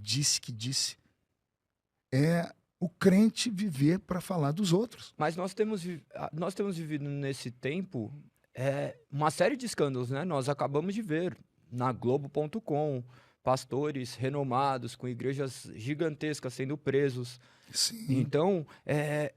disse que disse. É o crente viver para falar dos outros. Mas nós temos vivido nesse tempo uma série de escândalos, né? Nós acabamos de ver na Globo.com pastores renomados com igrejas gigantescas sendo presos. Sim. Então,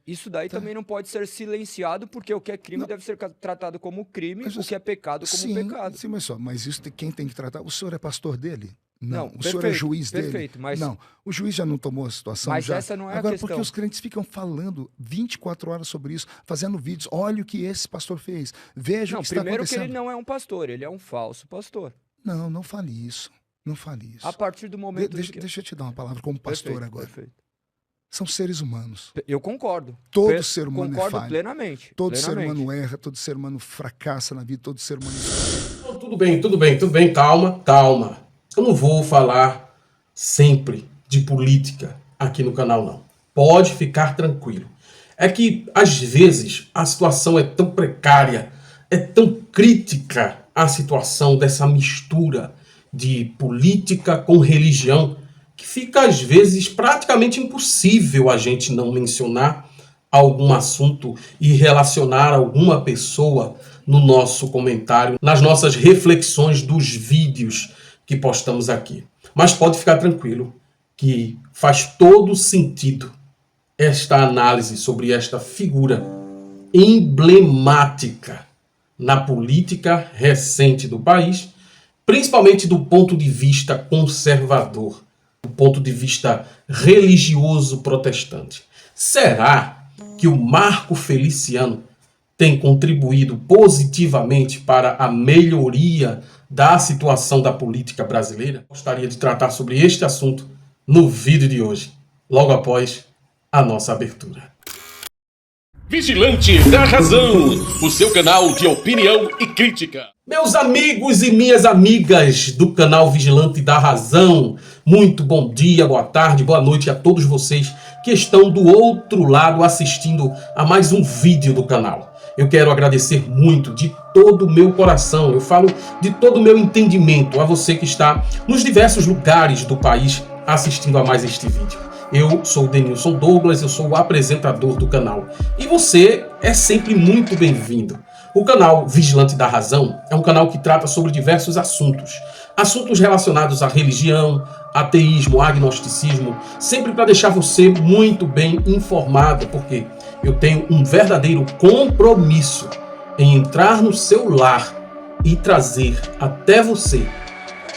isso daí também não pode ser silenciado, porque o que é crime deve ser tratado como crime, o que é pecado como pecado. Sim, mas isso quem tem que tratar? O senhor é pastor dele? Não. O senhor perfeito, é juiz dele? Perfeito, mas... Não, o juiz já não tomou a situação? Mas já? essa não é Agora, a questão. porque os crentes ficam falando 24 horas sobre isso, fazendo vídeos. Olha o que esse pastor fez. Veja o que está acontecendo. Primeiro que ele não é um pastor, ele é um falso pastor. Não fale isso. Não fale isso. A partir do momento... Deixa eu te dar uma palavra como pastor agora. Perfeito. São seres humanos. Eu concordo. Todo ser humano concordo é falho. Plenamente. Todo ser humano erra, todo ser humano fracassa na vida, todo ser humano... Tudo bem, calma. Eu não vou falar sempre de política aqui no canal, não. Pode ficar tranquilo. É que, às vezes, a situação é tão precária, é tão crítica a situação dessa mistura de política com religião, que fica, às vezes, praticamente impossível a gente não mencionar algum assunto e relacionar alguma pessoa no nosso comentário, nas nossas reflexões dos vídeos que postamos aqui. Mas pode ficar tranquilo que faz todo sentido esta análise sobre esta figura emblemática na política recente do país, principalmente do ponto de vista conservador, do ponto de vista religioso protestante. Será que o Marco Feliciano tem contribuído positivamente para a melhoria da situação da política brasileira? Gostaria de tratar sobre este assunto no vídeo de hoje, logo após a nossa abertura. Vigilante da Razão, o seu canal de opinião e crítica. Meus amigos e minhas amigas do canal Vigilante da Razão, muito bom dia, boa tarde, boa noite a todos vocês que estão do outro lado assistindo a mais um vídeo do canal. Eu quero agradecer muito de todo o meu coração, eu falo de todo o meu entendimento a você que está nos diversos lugares do país assistindo a mais este vídeo. Eu sou o Denilson Douglas, eu sou o apresentador do canal. E você é sempre muito bem-vindo. O canal Vigilante da Razão é um canal que trata sobre diversos assuntos. Assuntos relacionados à religião, ateísmo, agnosticismo, sempre para deixar você muito bem informado, porque eu tenho um verdadeiro compromisso em entrar no seu lar e trazer até você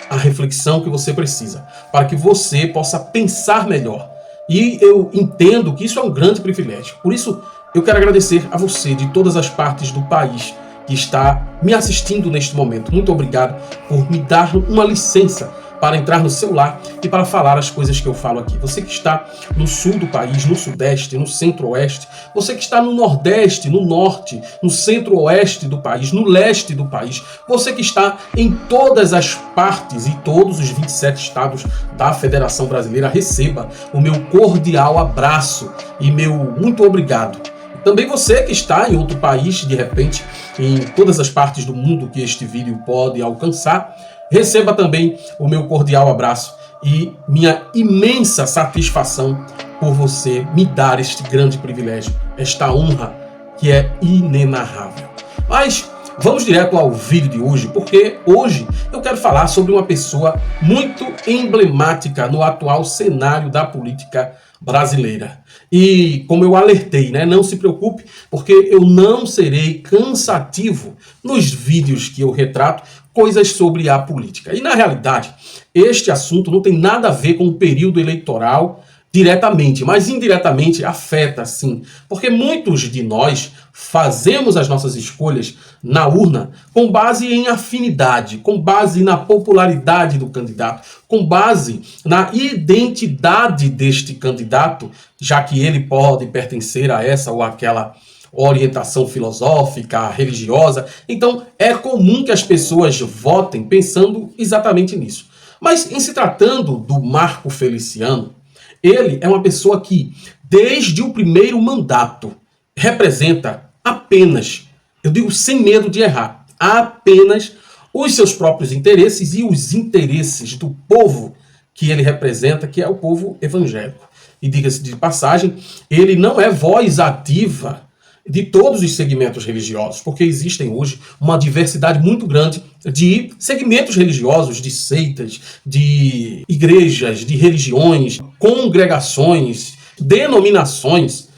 a reflexão que você precisa, para que você possa pensar melhor. E eu entendo que isso é um grande privilégio. Por isso, eu quero agradecer a você de todas as partes do país que está me assistindo neste momento. Muito obrigado por me dar uma licença para entrar no seu lar e para falar as coisas que eu falo aqui. Você que está no sul do país, no sudeste, no centro-oeste, você que está no nordeste, no norte, no centro-oeste do país, no leste do país, você que está em todas as partes e todos os 27 estados da Federação Brasileira, receba o meu cordial abraço e meu muito obrigado. Também você que está em outro país, de repente, em todas as partes do mundo que este vídeo pode alcançar, receba também o meu cordial abraço e minha imensa satisfação por você me dar este grande privilégio, esta honra que é inenarrável. Mas vamos direto ao vídeo de hoje, porque hoje eu quero falar sobre uma pessoa muito emblemática no atual cenário da política brasileira. E como eu alertei, né, não se preocupe, porque eu não serei cansativo nos vídeos que eu retrato coisas sobre a política. E na realidade, este assunto não tem nada a ver com o período eleitoral diretamente, mas indiretamente afeta sim, porque muitos de nós fazemos as nossas escolhas na urna com base em afinidade, com base na popularidade do candidato, com base na identidade deste candidato, já que ele pode pertencer a essa ou aquela orientação filosófica, religiosa. Então é comum que as pessoas votem pensando exatamente nisso. Mas em se tratando do Marco Feliciano, ele é uma pessoa que, desde o primeiro mandato, representa apenas, eu digo sem medo de errar, apenas os seus próprios interesses e os interesses do povo que ele representa, que é o povo evangélico. E diga-se de passagem, ele não é voz ativa de todos os segmentos religiosos, porque existem hoje uma diversidade muito grande de segmentos religiosos, de seitas, de igrejas, de religiões, congregações, denominações,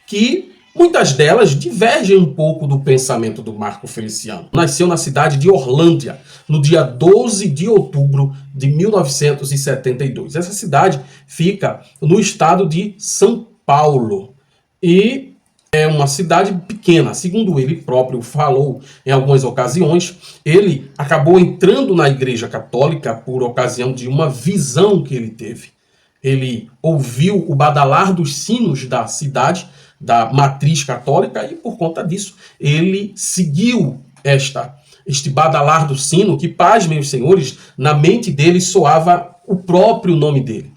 que muitas delas divergem um pouco do pensamento do Marco Feliciano. Nasceu na cidade de Orlândia, no dia 12 de outubro de 1972. Essa cidade fica no estado de São Paulo e é uma cidade pequena. Segundo ele próprio falou em algumas ocasiões, ele acabou entrando na Igreja Católica por ocasião de uma visão que ele teve. Ele ouviu o badalar dos sinos da cidade, da matriz católica, e por conta disso ele seguiu este badalar do sino, que, pasmem os senhores, na mente dele soava o próprio nome dele.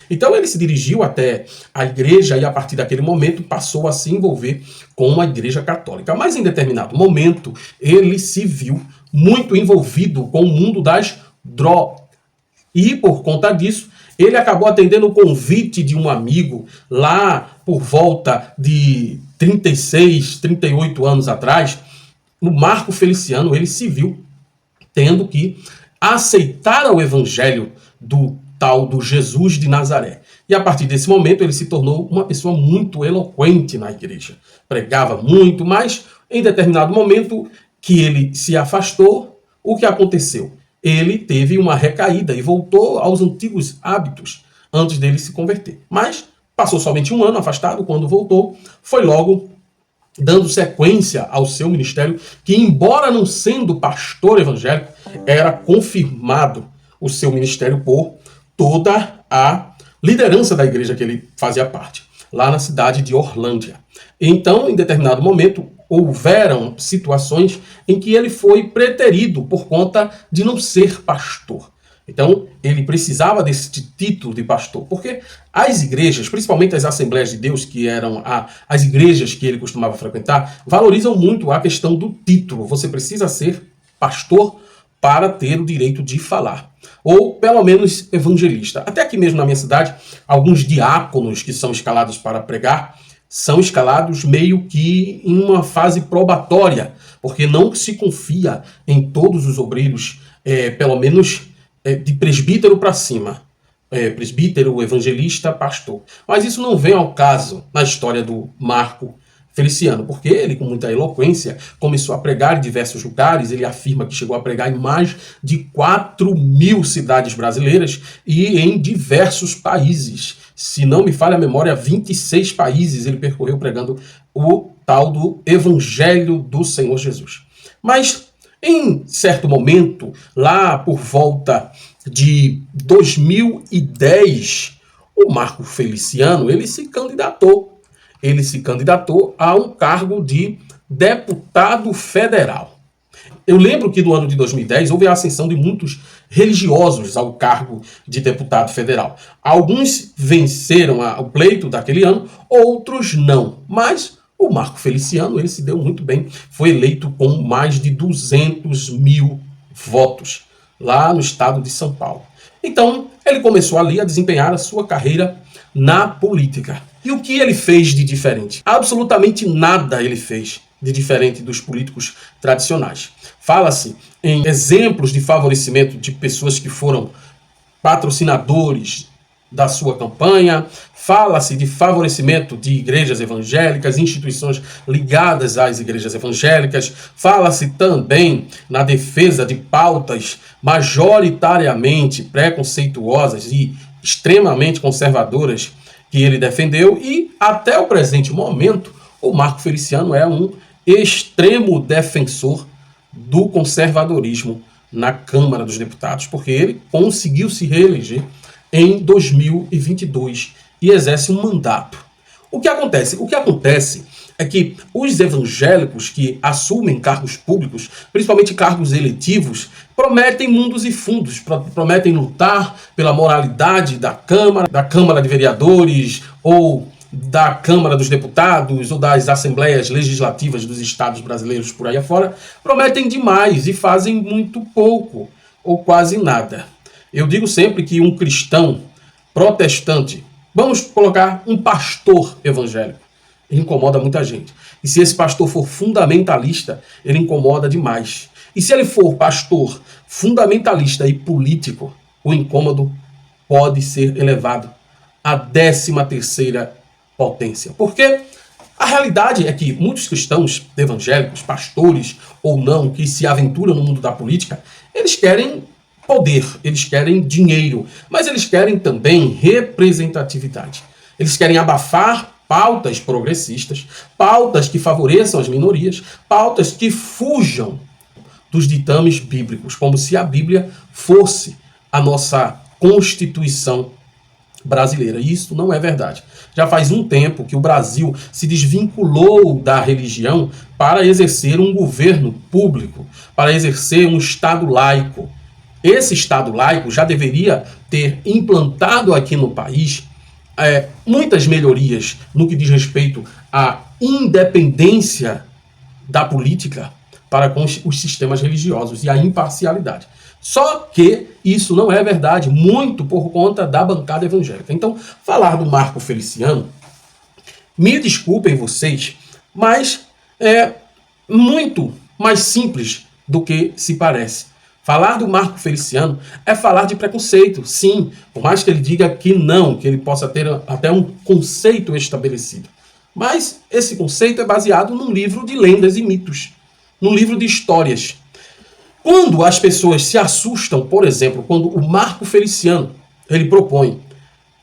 Então ele se dirigiu até a igreja e a partir daquele momento passou a se envolver com a Igreja Católica. Mas em determinado momento ele se viu muito envolvido com o mundo das drogas. E por conta disso ele acabou atendendo o convite de um amigo lá por volta de 36, 38 anos atrás. No Marco Feliciano ele se viu tendo que aceitar o evangelho do tal do Jesus de Nazaré. E a partir desse momento ele se tornou uma pessoa muito eloquente na igreja. Pregava muito, mas em determinado momento que ele se afastou, o que aconteceu? Ele teve uma recaída e voltou aos antigos hábitos antes dele se converter. Mas passou somente um ano afastado. Quando voltou, foi logo dando sequência ao seu ministério, que, embora não sendo pastor evangélico, era confirmado o seu ministério por toda a liderança da igreja que ele fazia parte, lá na cidade de Orlândia. Então, em determinado momento, houveram situações em que ele foi preterido por conta de não ser pastor. Então, ele precisava desse título de pastor, porque as igrejas, principalmente as Assembleias de Deus, que eram as igrejas que ele costumava frequentar, valorizam muito a questão do título. Você precisa ser pastor para ter o direito de falar, ou pelo menos evangelista. Até aqui mesmo na minha cidade, alguns diáconos que são escalados para pregar, são escalados meio que em uma fase probatória, porque não se confia em todos os obreiros, pelo menos de presbítero para cima. Presbítero, evangelista, pastor. Mas isso não vem ao caso na história do Marco Feliciano, porque ele, com muita eloquência, começou a pregar em diversos lugares. Ele afirma que chegou a pregar em mais de 4.000 cidades brasileiras e em diversos países. Se não me falha a memória, 26 países ele percorreu pregando o tal do Evangelho do Senhor Jesus. Mas, em certo momento, lá por volta de 2010, o Marco Feliciano ele se candidatou a um cargo de deputado federal. Eu lembro que no ano de 2010 houve a ascensão de muitos religiosos ao cargo de deputado federal. Alguns venceram o pleito daquele ano, outros não. Mas o Marco Feliciano ele se deu muito bem, foi eleito com mais de 200 mil votos lá no estado de São Paulo. Então ele começou ali a desempenhar a sua carreira na política. E o que ele fez de diferente? Absolutamente nada ele fez de diferente dos políticos tradicionais. Fala-se em exemplos de favorecimento de pessoas que foram patrocinadores da sua campanha, fala-se de favorecimento de igrejas evangélicas, instituições ligadas às igrejas evangélicas, fala-se também na defesa de pautas majoritariamente preconceituosas e extremamente conservadoras que ele defendeu, e até o presente momento o Marco Feliciano é um extremo defensor do conservadorismo na Câmara dos Deputados, porque ele conseguiu se reeleger em 2022 e exerce um mandato. O que acontece? O que acontece é que os evangélicos que assumem cargos públicos, principalmente cargos eletivos, prometem mundos e fundos, prometem lutar pela moralidade da Câmara de Vereadores, ou da Câmara dos Deputados, ou das Assembleias Legislativas dos Estados brasileiros por aí afora, prometem demais e fazem muito pouco, ou quase nada. Eu digo sempre que um cristão protestante, vamos colocar um pastor evangélico, ele incomoda muita gente. E se esse pastor for fundamentalista, ele incomoda demais. E se ele for pastor fundamentalista e político, o incômodo pode ser elevado à 13ª potência. Porque a realidade é que muitos cristãos evangélicos, pastores ou não, que se aventuram no mundo da política, eles querem poder, eles querem dinheiro, mas eles querem também representatividade. Eles querem abafar pautas progressistas, pautas que favoreçam as minorias, pautas que fujam dos ditames bíblicos, como se a Bíblia fosse a nossa Constituição brasileira. E isso não é verdade. Já faz um tempo que o Brasil se desvinculou da religião para exercer um governo público, para exercer um Estado laico. Esse Estado laico já deveria ter implantado aqui no país muitas melhorias no que diz respeito à independência da política para com os sistemas religiosos e a imparcialidade. Só que isso não é verdade, muito por conta da bancada evangélica. Então, falar do Marco Feliciano, me desculpem vocês, mas é muito mais simples do que se parece. Falar do Marco Feliciano é falar de preconceito, sim, por mais que ele diga que não, que ele possa ter até um conceito estabelecido. Mas esse conceito é baseado num livro de lendas e mitos, num livro de histórias. Quando as pessoas se assustam, por exemplo, quando o Marco Feliciano ele propõe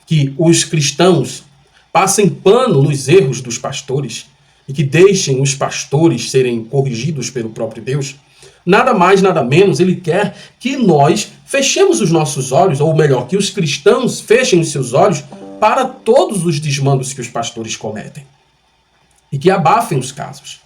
que os cristãos passem pano nos erros dos pastores e que deixem os pastores serem corrigidos pelo próprio Deus, nada mais, nada menos, ele quer que nós fechemos os nossos olhos, ou melhor, que os cristãos fechem os seus olhos para todos os desmandos que os pastores cometem. E que abafem os casos.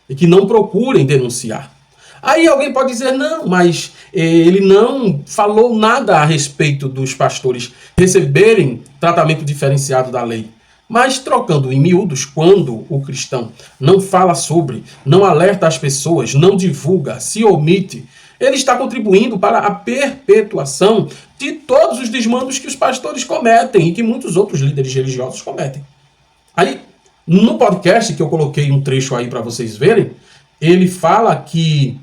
E que não procurem denunciar. Aí alguém pode dizer, não, mas ele não falou nada a respeito dos pastores receberem tratamento diferenciado da lei. Mas trocando em miúdos, quando o cristão não fala sobre, não alerta as pessoas, não divulga, se omite, ele está contribuindo para a perpetuação de todos os desmandos que os pastores cometem e que muitos outros líderes religiosos cometem. Aí, no podcast que eu coloquei um trecho aí para vocês verem, ele fala que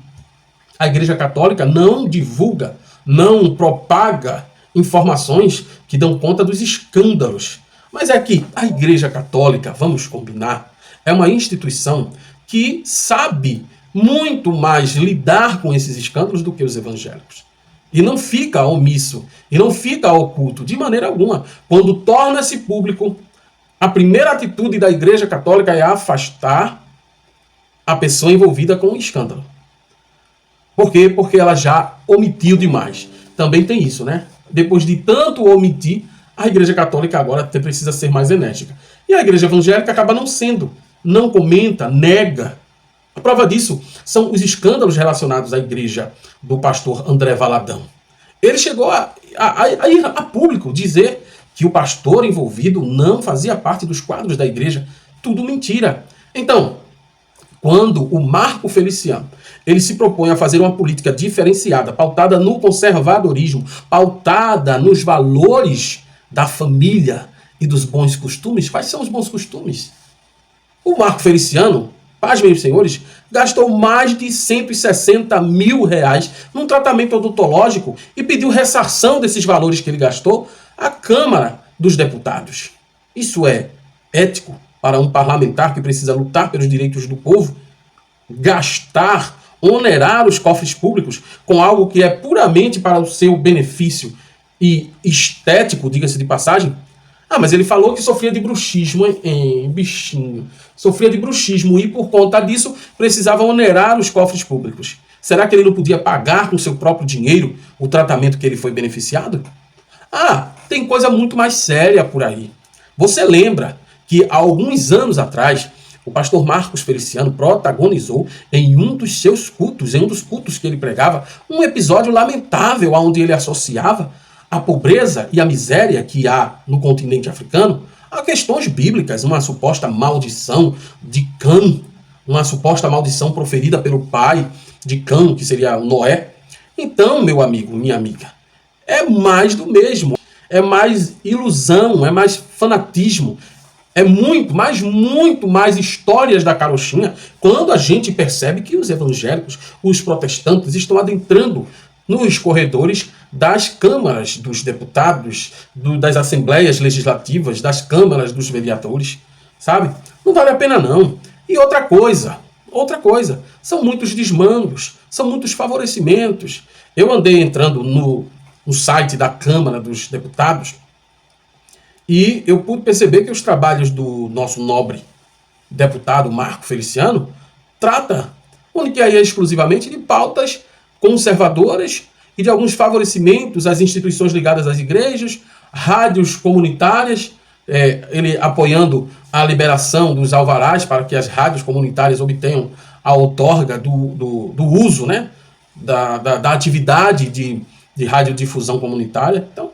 a Igreja Católica não divulga, não propaga informações que dão conta dos escândalos. Mas é que a Igreja Católica, vamos combinar, é uma instituição que sabe muito mais lidar com esses escândalos do que os evangélicos. E não fica omisso, e não fica oculto, de maneira alguma. Quando torna-se público, a primeira atitude da Igreja Católica é afastar a pessoa envolvida com o escândalo. Por quê? Porque ela já omitiu demais. Também tem isso, né? Depois de tanto omitir, a Igreja Católica agora precisa ser mais enérgica. E a Igreja Evangélica acaba não sendo. Não comenta, nega. A prova disso são os escândalos relacionados à igreja do pastor André Valadão. Ele chegou a ir a público dizer que o pastor envolvido não fazia parte dos quadros da igreja. Tudo mentira. Então, quando o Marco Feliciano ele se propõe a fazer uma política diferenciada, pautada no conservadorismo, pautada nos valores da família e dos bons costumes, quais são os bons costumes? O Marco Feliciano, pasmem os senhores, gastou mais de 160 mil reais num tratamento odontológico e pediu ressarção desses valores que ele gastou à Câmara dos Deputados. Isso é ético para um parlamentar que precisa lutar pelos direitos do povo? Gastar, onerar os cofres públicos com algo que é puramente para o seu benefício e estético, diga-se de passagem? Ah, mas ele falou que sofria de bruxismo, bichinho. Sofria de bruxismo e, por conta disso, precisava onerar os cofres públicos. Será que ele não podia pagar com seu próprio dinheiro o tratamento que ele foi beneficiado? Ah, tem coisa muito mais séria por aí. Você lembra que há alguns anos atrás, o pastor Marcos Feliciano protagonizou em um dos seus cultos, em um dos cultos que ele pregava, um episódio lamentável onde ele associava a pobreza e a miséria que há no continente africano a questões bíblicas, uma suposta maldição de Cã, uma suposta maldição proferida pelo pai de Cã, que seria Noé. Então, meu amigo, minha amiga, é mais do mesmo. É mais ilusão, é mais fanatismo. É muito mais histórias da carochinha quando a gente percebe que os evangélicos, os protestantes, estão adentrando nos corredores das câmaras dos deputados, das assembleias legislativas, das câmaras dos vereadores, sabe? Não vale a pena não. E outra coisa, são muitos desmandos, são muitos favorecimentos. Eu andei entrando no site da Câmara dos Deputados e eu pude perceber que os trabalhos do nosso nobre deputado Marco Feliciano trata única e exclusivamente de pautas conservadoras e de alguns favorecimentos às instituições ligadas às igrejas, rádios comunitárias, ele apoiando a liberação dos alvarás para que as rádios comunitárias obtenham a outorga do uso, né, da atividade de radiodifusão comunitária. Então,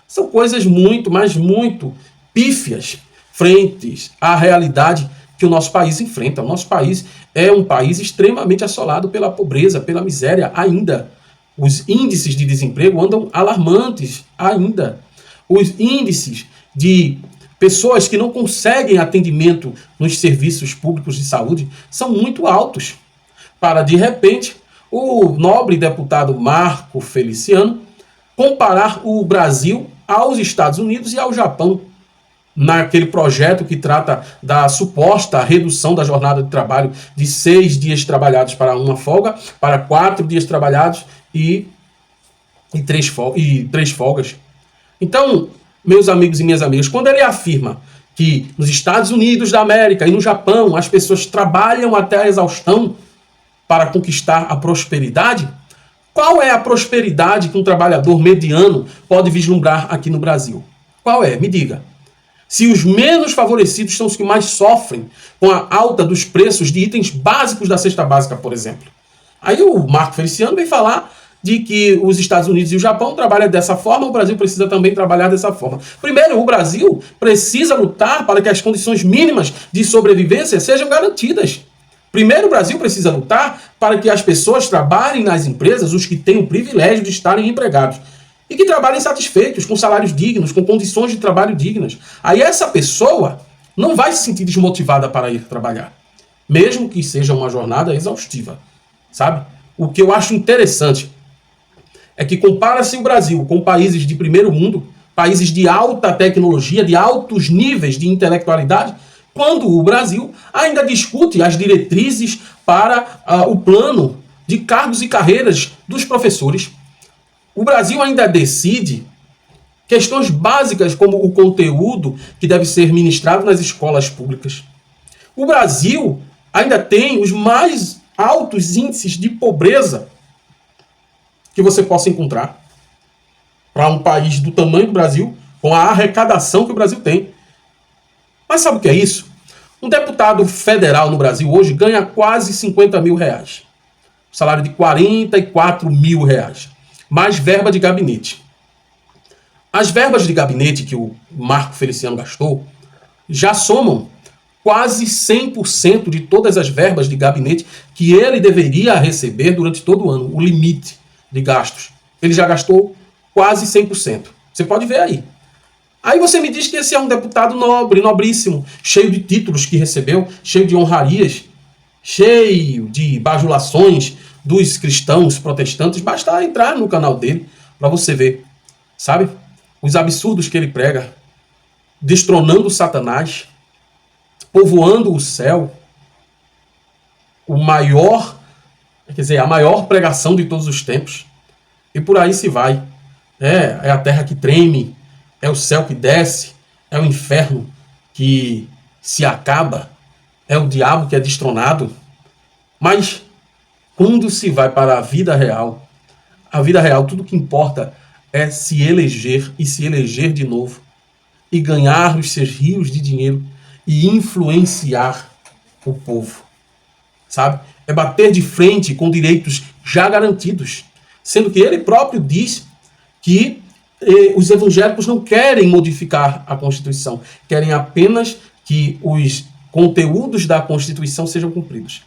são coisas muito, mas muito pífias frente à realidade que o nosso país enfrenta. O nosso país é um país extremamente assolado pela pobreza, pela miséria ainda. Os índices de desemprego andam alarmantes ainda. Os índices de pessoas que não conseguem atendimento nos serviços públicos de saúde são muito altos. Para, de repente, o nobre deputado Marco Feliciano comparar o Brasil aos Estados Unidos e ao Japão, naquele projeto que trata da suposta redução da jornada de trabalho de 6 dias trabalhados para uma folga, para 4 dias trabalhados e 3 folgas. Então, meus amigos e minhas amigas, quando ele afirma que nos Estados Unidos da América e no Japão as pessoas trabalham até a exaustão para conquistar a prosperidade, qual é a prosperidade que um trabalhador mediano pode vislumbrar aqui no Brasil? Qual é? Me diga. Se os menos favorecidos são os que mais sofrem com a alta dos preços de itens básicos da cesta básica, por exemplo. Aí o Marco Feliciano vem falar de que os Estados Unidos e o Japão trabalham dessa forma, o Brasil precisa também trabalhar dessa forma. Primeiro, o Brasil precisa lutar para que as condições mínimas de sobrevivência sejam garantidas. Primeiro, o Brasil precisa lutar para que as pessoas trabalhem nas empresas, os que têm o privilégio de estarem empregados, e que trabalhem satisfeitos, com salários dignos, com condições de trabalho dignas. Aí essa pessoa não vai se sentir desmotivada para ir trabalhar, mesmo que seja uma jornada exaustiva, sabe? O que eu acho interessante é que compara-se o Brasil com países de primeiro mundo, países de alta tecnologia, de altos níveis de intelectualidade, quando o Brasil ainda discute as diretrizes para o plano de cargos e carreiras dos professores. O Brasil ainda decide questões básicas como o conteúdo que deve ser ministrado nas escolas públicas. O Brasil ainda tem os mais altos índices de pobreza que você possa encontrar para um país do tamanho do Brasil, com a arrecadação que o Brasil tem. Mas sabe o que é isso? Um deputado federal no Brasil hoje ganha quase 50 mil reais. Salário de 44 mil reais. Mais verba de gabinete. As verbas de gabinete que o Marco Feliciano gastou já somam quase 100% de todas as verbas de gabinete que ele deveria receber durante todo o ano. O limite de gastos. Ele já gastou quase 100%. Você pode ver aí. Aí você me diz que esse é um deputado nobre, nobríssimo, cheio de títulos que recebeu, cheio de honrarias, cheio de bajulações dos cristãos protestantes. Basta entrar no canal dele para você ver, sabe? Os absurdos que ele prega, destronando Satanás, povoando o céu, a maior pregação de todos os tempos. E por aí se vai. É a terra que treme, é o céu que desce, é o inferno que se acaba, é o diabo que é destronado. Mas quando se vai para a vida real, tudo que importa é se eleger e se eleger de novo e ganhar os seus rios de dinheiro e influenciar o povo, sabe? É bater de frente com direitos já garantidos, sendo que ele próprio diz que os evangélicos não querem modificar a Constituição, querem apenas que os conteúdos da Constituição sejam cumpridos.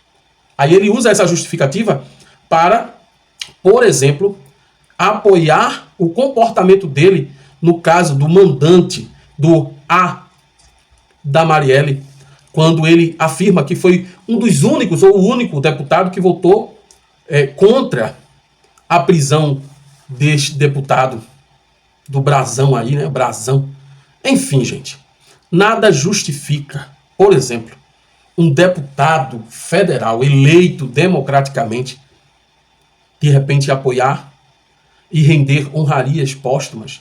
Aí ele usa essa justificativa para, por exemplo, apoiar o comportamento dele no caso do mandante do A da Marielle, quando ele afirma que foi um dos únicos ou o único deputado que votou contra a prisão deste deputado do Brasão aí, né? Brasão. Enfim, gente, nada justifica, por exemplo, um deputado federal eleito democraticamente de repente apoiar e render honrarias póstumas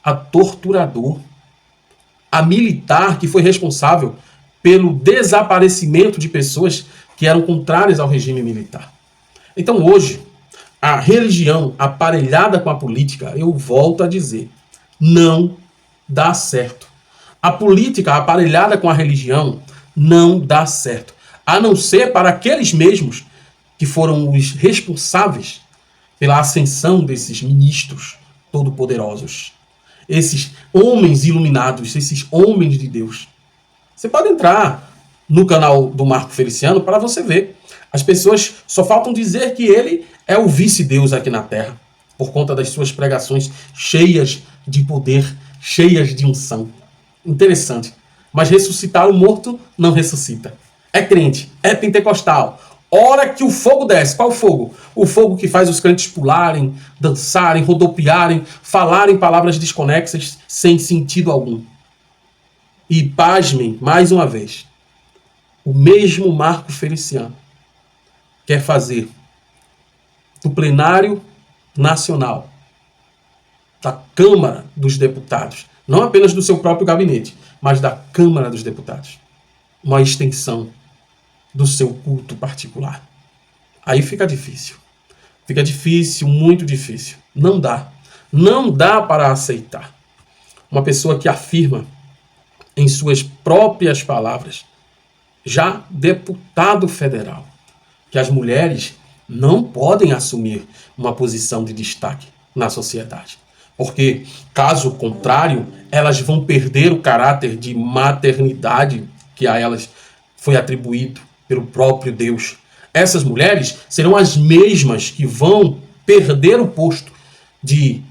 a torturador, a militar que foi responsável pelo desaparecimento de pessoas que eram contrárias ao regime militar. Então hoje, a religião aparelhada com a política, eu volto a dizer, não dá certo. A política aparelhada com a religião não dá certo. A não ser para aqueles mesmos que foram os responsáveis pela ascensão desses ministros todo-poderosos. Esses homens iluminados, esses homens de Deus. Você pode entrar no canal do Marco Feliciano para você ver. As pessoas só faltam dizer que ele é o vice-deus aqui na Terra, por conta das suas pregações cheias de poder, cheias de unção. Interessante. Mas ressuscitar o morto não ressuscita. É crente, é pentecostal. Hora que o fogo desce. Qual fogo? O fogo que faz os crentes pularem, dançarem, rodopiarem, falarem palavras desconexas sem sentido algum. E pasmem, mais uma vez, o mesmo Marco Feliciano quer fazer do plenário nacional, da Câmara dos Deputados, não apenas do seu próprio gabinete, mas da Câmara dos Deputados, uma extensão do seu culto particular. Aí fica difícil. Fica difícil, muito difícil. Não dá. Não dá para aceitar uma pessoa que afirma em suas próprias palavras, já deputado federal, que as mulheres não podem assumir uma posição de destaque na sociedade. Porque, caso contrário, elas vão perder o caráter de maternidade que a elas foi atribuído pelo próprio Deus. Essas mulheres serão as mesmas que vão perder o posto de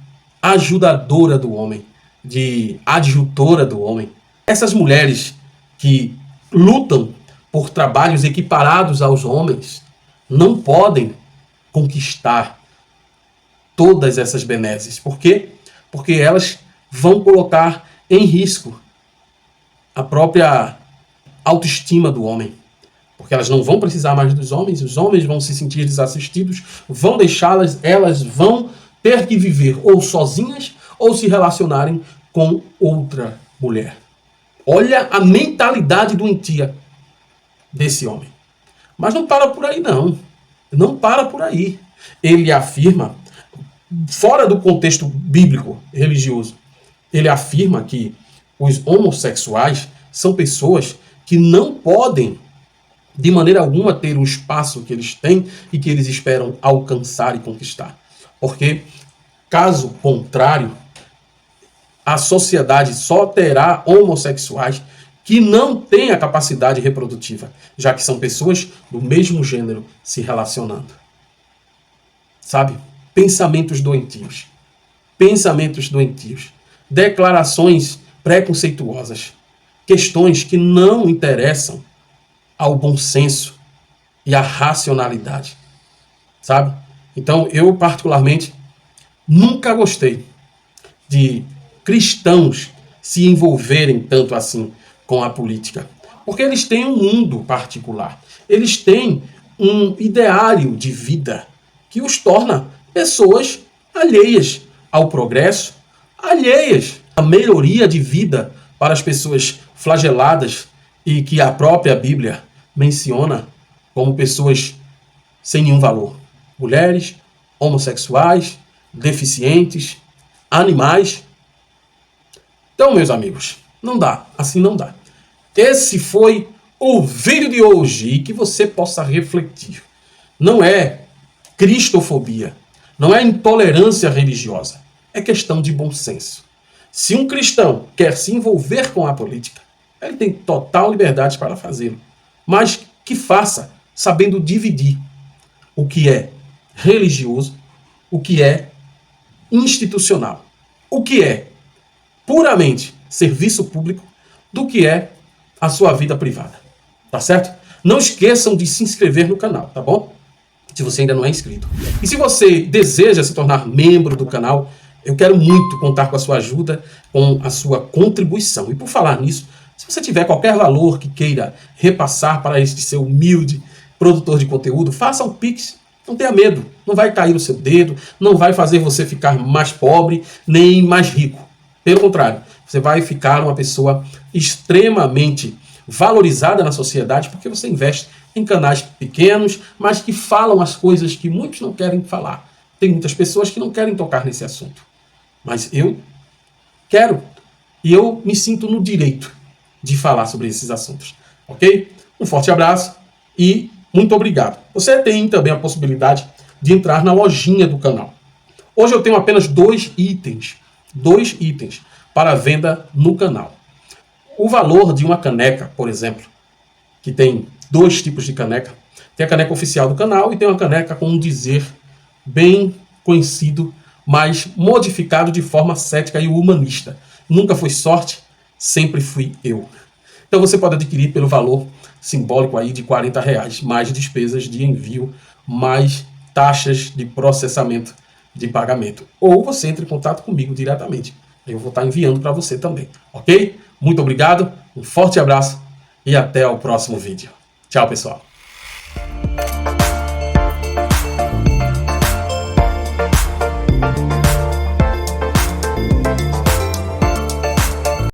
ajudadora do homem, de adjutora do homem. Essas mulheres que lutam por trabalhos equiparados aos homens não podem conquistar todas essas benesses. Por quê? Porque elas vão colocar em risco a própria autoestima do homem. Porque elas não vão precisar mais dos homens, os homens vão se sentir desassistidos, vão deixá-las, elas vão ter que viver ou sozinhas ou se relacionarem com outra mulher. Olha a mentalidade doentia desse homem. Mas não para por aí, não. Não para por aí. Ele afirma, fora do contexto bíblico religioso, ele afirma que os homossexuais são pessoas que não podem de maneira alguma ter o espaço que eles têm e que eles esperam alcançar e conquistar. Porque, caso contrário, a sociedade só terá homossexuais que não têm a capacidade reprodutiva, já que são pessoas do mesmo gênero se relacionando. Sabe? Pensamentos doentios. Pensamentos doentios. Declarações preconceituosas. Questões que não interessam ao bom senso e à racionalidade, sabe? Então, eu particularmente nunca gostei de cristãos se envolverem tanto assim com a política, porque eles têm um mundo particular, eles têm um ideário de vida que os torna pessoas alheias ao progresso, alheias à melhoria de vida para as pessoas flageladas e que a própria Bíblia menciona como pessoas sem nenhum valor. Mulheres, homossexuais, deficientes, animais. Então, meus amigos, não dá. Assim não dá. Esse foi o vídeo de hoje e que você possa refletir. Não é cristofobia, não é intolerância religiosa. É questão de bom senso. Se um cristão quer se envolver com a política, ele tem total liberdade para fazê-lo. Mas que faça sabendo dividir o que é religioso, o que é institucional. O que é puramente serviço público do que é a sua vida privada. Tá certo? Não esqueçam de se inscrever no canal, tá bom? Se você ainda não é inscrito. E se você deseja se tornar membro do canal, eu quero muito contar com a sua ajuda, com a sua contribuição. E por falar nisso, se você tiver qualquer valor que queira repassar para este seu humilde produtor de conteúdo, faça um Pix. Não tenha medo. Não vai cair no seu dedo, não vai fazer você ficar mais pobre, nem mais rico. Pelo contrário, você vai ficar uma pessoa extremamente valorizada na sociedade porque você investe em canais pequenos, mas que falam as coisas que muitos não querem falar. Tem muitas pessoas que não querem tocar nesse assunto. Mas eu quero. E eu me sinto no direito de falar sobre esses assuntos. Ok? Um forte abraço e muito obrigado. Você tem também a possibilidade de entrar na lojinha do canal. Hoje eu tenho apenas 2 itens para venda no canal. O valor de uma caneca, por exemplo, que tem 2 tipos de caneca. Tem a caneca oficial do canal e tem uma caneca com um dizer bem conhecido, mas modificado de forma cética e humanista. Nunca foi sorte, sempre fui eu. Então você pode adquirir pelo valor simbólico aí de R$40, mais despesas de envio, mais taxas de processamento de pagamento. Ou você entra em contato comigo diretamente. Eu vou estar enviando para você também, ok? Muito obrigado, um forte abraço e até o próximo vídeo. Tchau, pessoal.